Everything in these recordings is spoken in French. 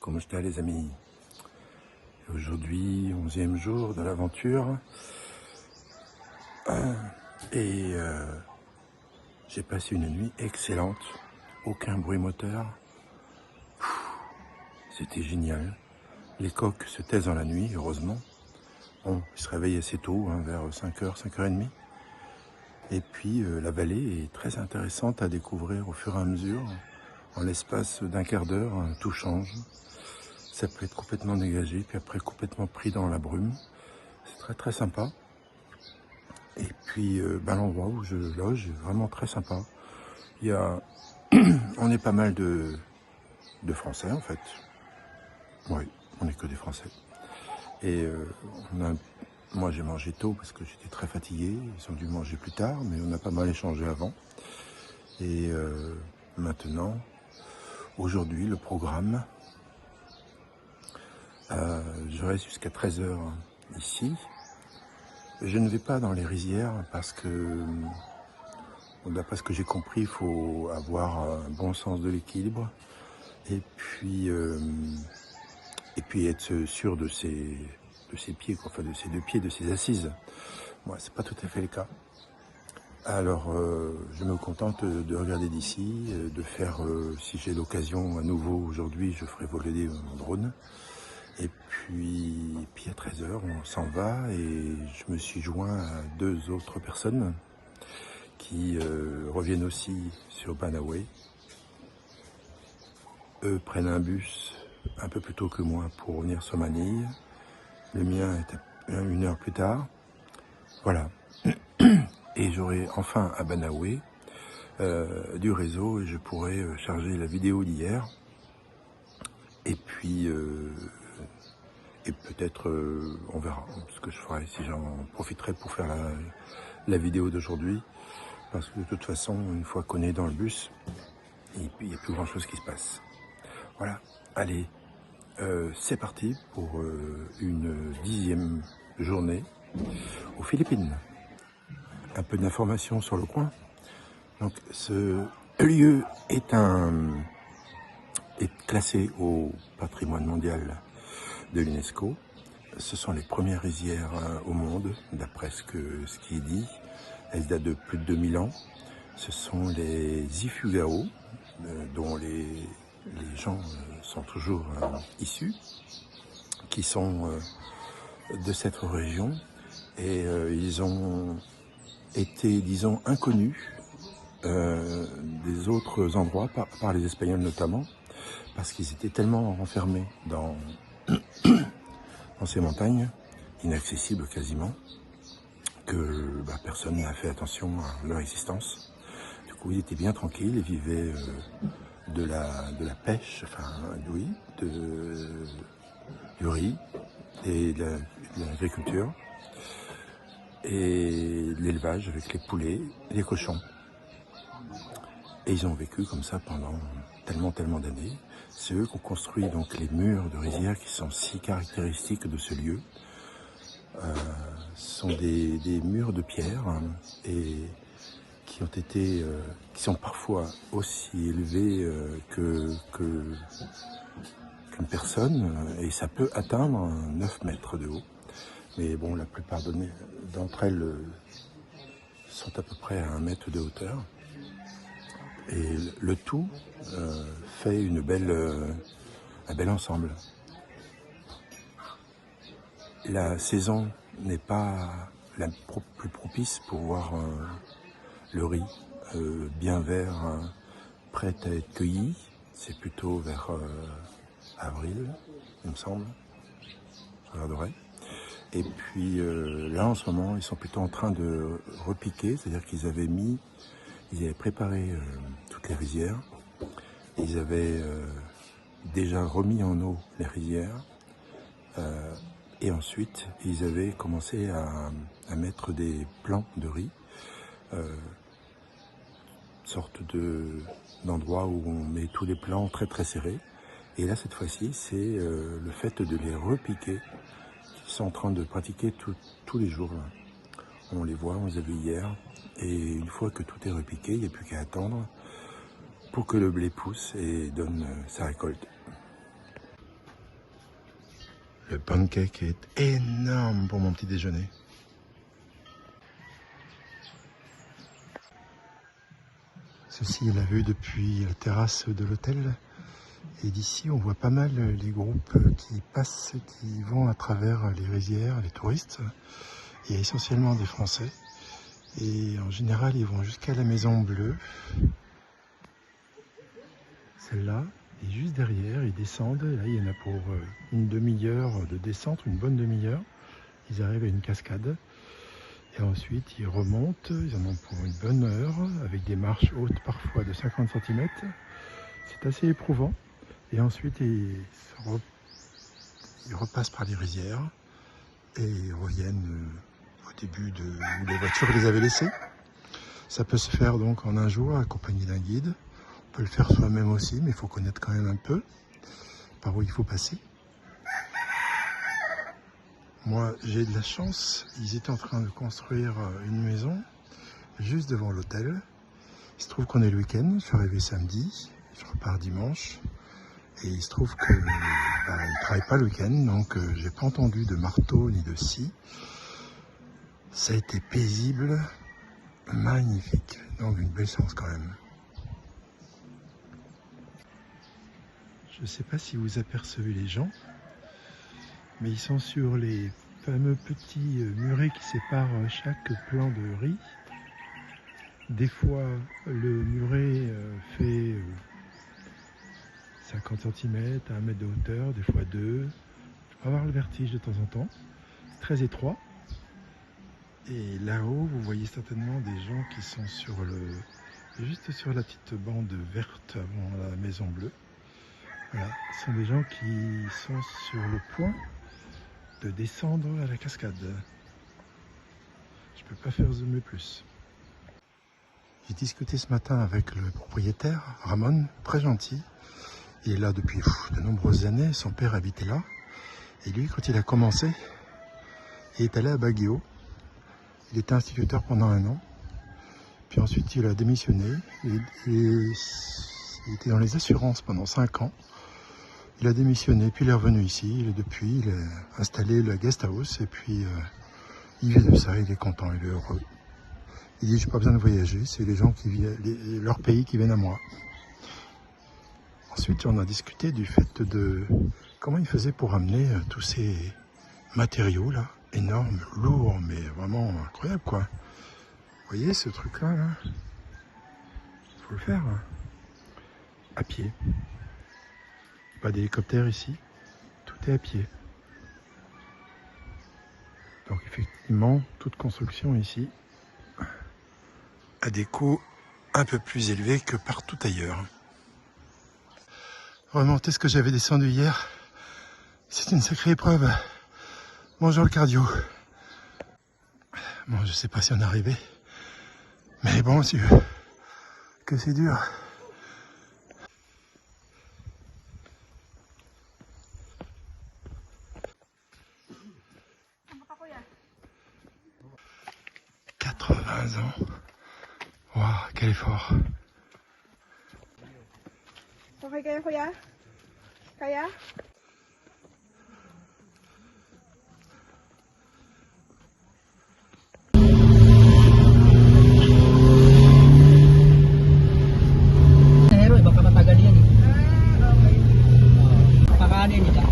Comment j'étais les amis? Aujourd'hui, 11e jour de l'aventure. Et j'ai passé une nuit excellente. Aucun bruit moteur. C'était génial. Les coqs se taisent dans la nuit, heureusement. Bon, ils se réveillent assez tôt, vers 5h, 5h30. Et puis la vallée est très intéressante à découvrir au fur et à mesure. En l'espace d'un quart d'heure, tout change. Ça peut être complètement dégagé, puis après complètement pris dans la brume. C'est très très sympa. Et puis l'endroit où je loge est vraiment très sympa. Il y a... on est pas mal de Français en fait. Oui, on n'est que des Français. Et moi j'ai mangé tôt parce que j'étais très fatigué. Ils ont dû manger plus tard, mais on a pas mal échangé avant. Et maintenant, aujourd'hui, le programme, je reste jusqu'à 13h ici. Je ne vais pas dans les rizières parce que, d'après ce que j'ai compris, il faut avoir un bon sens de l'équilibre et puis être sûr de ses pieds, quoi, enfin de ses deux pieds, de ses assises. Moi, c'est pas tout à fait le cas. Alors, je me contente de regarder d'ici, de faire, si j'ai l'occasion à nouveau aujourd'hui, je ferai voler mon drone. Et puis à 13h, on s'en va et je me suis joint à 2 autres personnes qui reviennent aussi sur Banaway. Eux prennent un bus un peu plus tôt que moi pour revenir sur Manille. Le mien est 1 heure plus tard. Voilà. Et j'aurai enfin à Banaway du réseau et je pourrai charger la vidéo d'hier. Et puis... et peut-être, on verra ce que je ferai, si j'en profiterai pour faire la vidéo d'aujourd'hui. Parce que de toute façon, une fois qu'on est dans le bus, il n'y a plus grand chose qui se passe. Voilà, allez, c'est parti pour une 10e journée aux Philippines. Un peu d'informations sur le coin. Donc ce lieu est classé au patrimoine mondial de l'UNESCO. Ce sont les premières rizières au monde, d'après ce qui est dit. Elles datent de plus de 2000 ans. Ce sont les Ifugao, dont les gens sont toujours issus, qui sont de cette région. Et ils ont été, disons, inconnus des autres endroits, par les Espagnols notamment, parce qu'ils étaient tellement renfermés dans ces montagnes, inaccessibles quasiment, que personne n'a fait attention à leur existence. Du coup, ils étaient bien tranquilles, ils vivaient de la pêche, oui, du riz et de l'agriculture, et de l'élevage avec les poulets et les cochons. Et ils ont vécu comme ça pendant tellement d'années. C'est eux qui ont construit donc les murs de rizières qui sont si caractéristiques de ce lieu. Ce sont des murs de pierre et qui sont parfois aussi élevés qu'une personne, et ça peut atteindre 9 mètres de haut. Mais bon, la plupart d'entre elles sont à peu près à 1 mètre de hauteur. Et le tout fait un bel ensemble. La saison n'est pas la plus propice pour voir le riz bien vert, prêt à être cueilli. C'est plutôt vers avril, il me semble. Je regarderai. Et puis là, en ce moment, ils sont plutôt en train de repiquer, c'est-à-dire qu'ils avaient préparé toutes les rizières. Ils avaient déjà remis en eau les rizières. Et ensuite, ils avaient commencé à mettre des plants de riz, sorte d'endroit où on met tous les plants très très serrés. Et là, cette fois-ci, c'est le fait de les repiquer qu'ils sont en train de pratiquer tous les jours. Là. On les voit, on les a vus hier. Et une fois que tout est repiqué, il n'y a plus qu'à attendre pour que le blé pousse et donne sa récolte. Le pancake est énorme pour mon petit déjeuner. Ceci est la vue depuis la terrasse de l'hôtel. Et d'ici, on voit pas mal les groupes qui passent, qui vont à travers les rizières, les touristes. Il y a essentiellement des Français. Et en général, ils vont jusqu'à la Maison Bleue. Celle-là. Et juste derrière, ils descendent. Là, il y en a pour une demi-heure de descente, une bonne demi-heure. Ils arrivent à une cascade. Et ensuite, ils remontent. Ils en ont pour une bonne heure, avec des marches hautes parfois de 50 cm. C'est assez éprouvant. Et ensuite, ils repassent par les rizières et ils reviennent au début où les voitures les avaient laissés. Ça peut se faire donc en un jour accompagné d'un guide. On peut le faire soi-même aussi, mais il faut connaître quand même un peu par où il faut passer. Moi, j'ai de la chance. Ils étaient en train de construire une maison juste devant l'hôtel. Il se trouve qu'on est le week-end. Je suis arrivé samedi, je repars dimanche. Et il se trouve que ne travaille pas le week-end, donc j'ai pas entendu de marteau ni de scie. Ça a été paisible, magnifique, donc une belle séance quand même. Je ne sais pas si vous apercevez les gens, mais ils sont sur les fameux petits murets qui séparent chaque plant de riz. Des fois, le muret fait 50 cm à 1 mètre de hauteur, des fois 2. Je peux avoir le vertige de temps en temps. C'est très étroit. Et là-haut, vous voyez certainement des gens qui sont juste sur la petite bande verte avant la Maison Bleue. Voilà, ce sont des gens qui sont sur le point de descendre à la cascade. Je peux pas faire zoomer plus. J'ai discuté ce matin avec le propriétaire, Ramon, très gentil. Il est là depuis de nombreuses années, son père habitait là. Et lui, quand il a commencé, il est allé à Baguio. Il était instituteur pendant 1 an. Puis ensuite, il a démissionné. Il était dans les assurances pendant 5 ans. Il a démissionné, puis il est revenu ici. Il a installé le guest house. Et puis, il vit de ça, il est content, il est heureux. Il dit, j'ai pas besoin de voyager, c'est les gens qui viennent, leur pays qui viennent à moi. Ensuite, on a discuté du fait de comment il faisait pour amener tous ces matériaux là, énormes, lourds, mais vraiment incroyables quoi. Vous voyez ce truc là, faut le faire hein. À pied. Pas d'hélicoptère ici, tout est à pied. Donc effectivement, toute construction ici a des coûts un peu plus élevés que partout ailleurs. Remonter ce que j'avais descendu hier, c'est une sacrée épreuve. Bonjour le cardio. Bon, je sais pas si on est arrivé, mais bon, que c'est dur. « 80 ans. Waouh, quel effort. Baka matagal yan eh. Pakanin nila.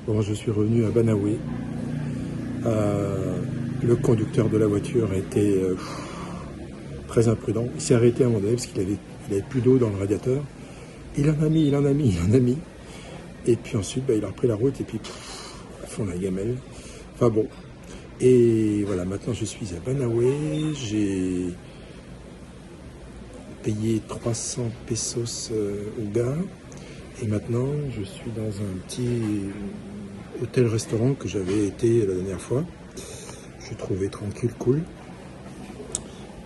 Bon, je suis revenu à Banaoué. Le conducteur de la voiture a été très imprudent. Il s'est arrêté à un moment donné parce qu'il avait plus d'eau dans le radiateur. Il en a mis. Et puis ensuite, il a repris la route et puis à fond la gamelle. Enfin bon. Et voilà, maintenant je suis à Banaoué. J'ai payé 300 pesos au gars. Et maintenant, je suis dans un petit hôtel-restaurant que j'avais été la dernière fois. Je trouvais tranquille, cool,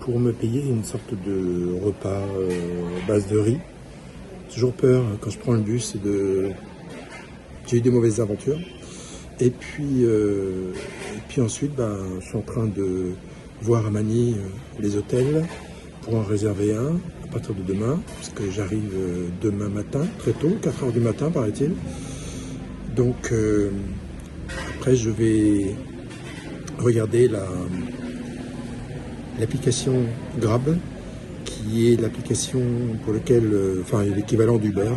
pour me payer une sorte de repas à base de riz. Toujours peur quand je prends le bus j'ai eu des mauvaises aventures. Et puis ensuite, je suis en train de voir à Manille les hôtels pour en réserver un à partir de demain, parce que j'arrive demain matin, très tôt, 4 heures du matin paraît-il. Donc après je vais regarder l'application Grab, qui est l'application pour laquelle, enfin l'équivalent d'Uber.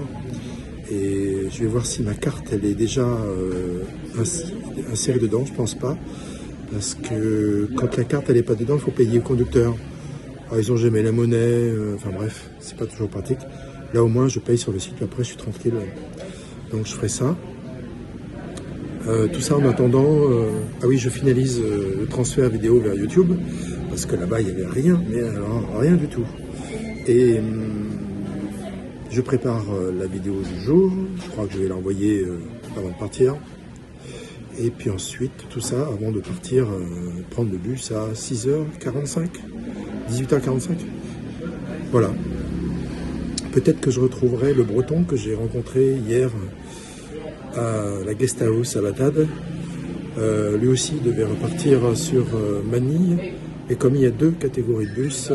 Et je vais voir si ma carte elle est déjà insérée dedans, je pense pas. Parce que quand la carte elle est pas dedans, il faut payer au conducteur. Alors, ils ont jamais la monnaie, enfin bref, c'est pas toujours pratique. Là au moins je paye sur le site, après je suis tranquille. Donc je ferai ça. Tout ça en attendant, ah oui, je finalise le transfert vidéo vers YouTube, parce que là-bas il n'y avait rien, mais alors rien du tout. Et je prépare la vidéo du jour, je crois que je vais l'envoyer avant de partir. Et puis ensuite, tout ça avant de partir prendre le bus à 6h45, 18h45. Voilà. Peut-être que je retrouverai le Breton que j'ai rencontré hier à la guest house à Batade. Lui aussi devait repartir sur Manille. Et comme il y a 2 catégories de bus,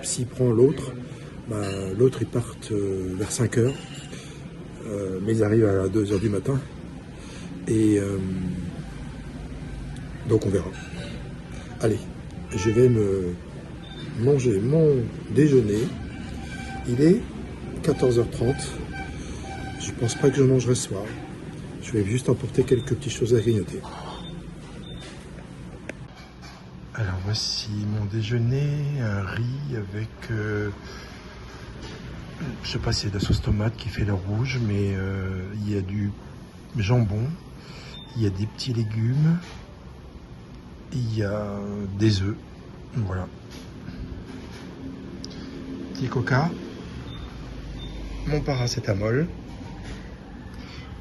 s'il prend l'autre, l'autre ils partent vers 5h. Mais ils arrivent à 2h du matin. Et donc on verra. Allez, je vais me manger mon déjeuner. Il est 14h30. Je pense pas que je mangerai ce soir. Je vais juste emporter quelques petites choses à grignoter. Alors voici mon déjeuner, un riz avec, je sais pas si c'est de la sauce tomate qui fait le rouge, mais il y a du jambon, il y a des petits légumes, il y a des œufs, voilà. Petit coca, mon paracétamol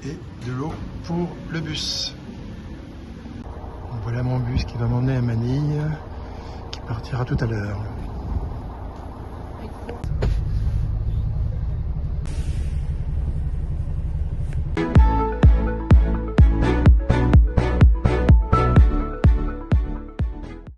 et de l'eau pour le bus. Voilà mon bus qui va m'emmener à Manille, qui partira tout à l'heure.